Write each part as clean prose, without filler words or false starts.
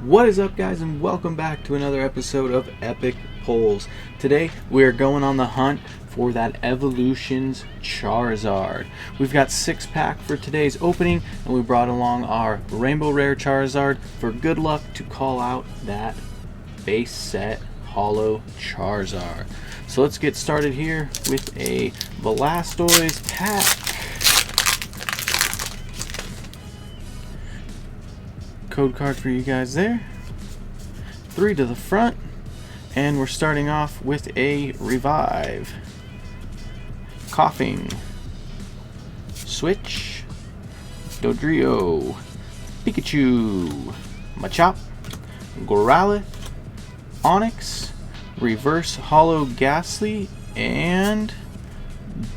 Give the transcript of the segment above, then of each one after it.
What is up, guys, and welcome back to another episode of Epic Pulls. Today we are going on the hunt for that Evolutions Charizard. We've got 6-pack for today's opening, and we brought along our Rainbow Rare Charizard for good luck to call out that base set holo Charizard. So let's get started here with a Blastoise pack. Code card for you guys there. 3 to the front, and we're starting off with a Revive, Coughing, Switch, Dodrio, Pikachu, Machop, Growlithe, Onix, Reverse Holo Ghastly, and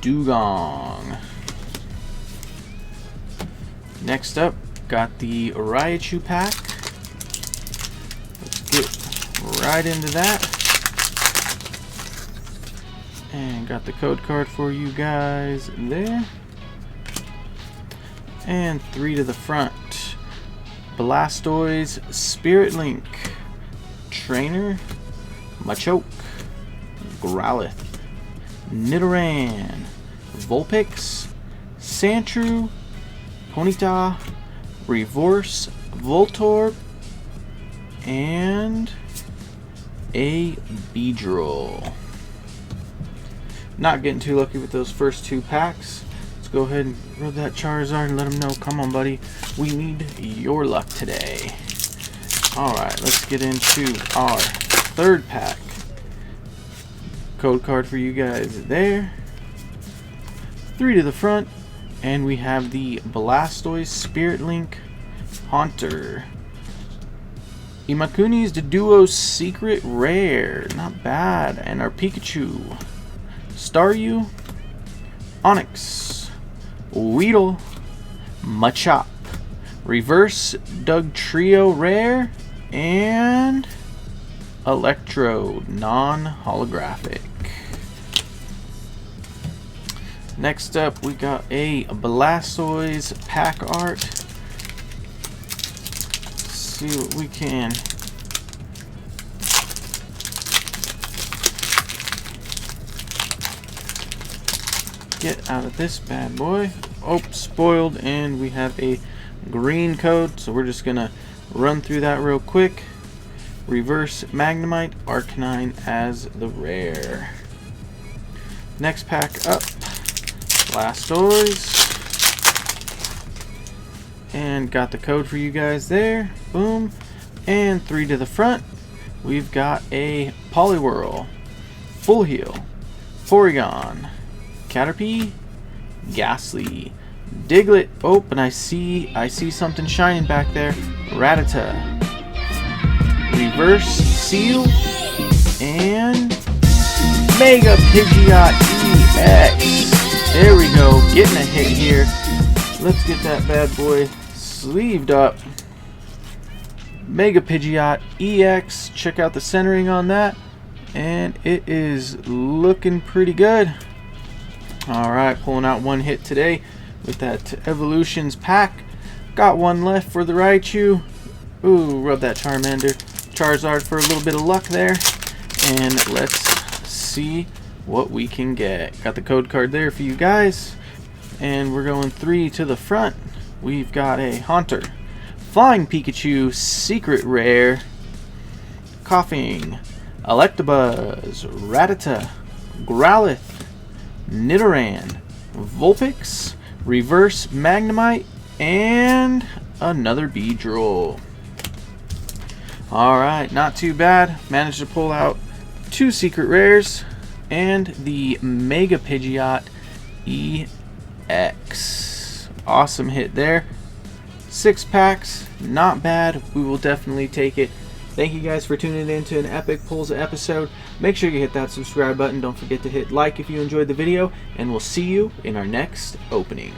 Dugong. Next up, got the Raichu pack. Let's get right into that. And got the code card for you guys there. And 3 to the front. Blastoise, Spirit Link, Trainer, Machoke, Growlithe, Nidoran, Vulpix, Sandshrew, Ponyta, Reverse Voltorb, and a Beedrill. Not getting too lucky with those first 2 packs. Let's go ahead and rub that Charizard and let him know, come on buddy, we need your luck today. Alright, let's get into our 3rd pack. Code card for you guys there. 3 to the front. And we have the Blastoise Spirit Link Haunter. Imakuni's Duo Secret Rare. Not bad. And our Pikachu. Staryu. Onix. Weedle. Machop. Reverse Dugtrio Rare. And Electrode. Non-holographic. Next up, we got a Blastoise pack art. Let's see what we can get out of this bad boy. Oh, spoiled, and we have a green code, so we're just gonna run through that real quick. Reverse Magnemite, Arcanine as the rare. Next pack up. Blastoise, and got the code for you guys there. Boom. And 3 to the front, we've got a Poliwhirl, Full Heal, Porygon, Caterpie, Ghastly, Diglett. Oh, and I see something shining back there. Rattata, Reverse Seal, and Mega Pigeot EX. There we go, getting a hit here. Let's get that bad boy sleeved up. Mega Pigeot EX. Check out the centering on that, and it is looking pretty good. Alright, pulling out 1 hit today with that Evolutions pack. Got 1 left for the Raichu. Ooh, rub that Charizard for a little bit of luck there. And let's see what we can get. Got the code card there for you guys, and we're going 3 to the front. We've got a Haunter, Flying Pikachu Secret Rare, Coughing, Electabuzz, Rattata, Growlithe, Nidoran, Vulpix, Reverse Magnemite, and another Beedrill. Alright, not too bad. Managed to pull out 2 secret rares and the Mega Pigeot EX. Awesome hit there. 6 packs, not bad. We will definitely take it. Thank you guys for tuning in to an Epic Pulls episode. Make sure you hit that subscribe button. Don't forget to hit like if you enjoyed the video, and we'll see you in our next opening.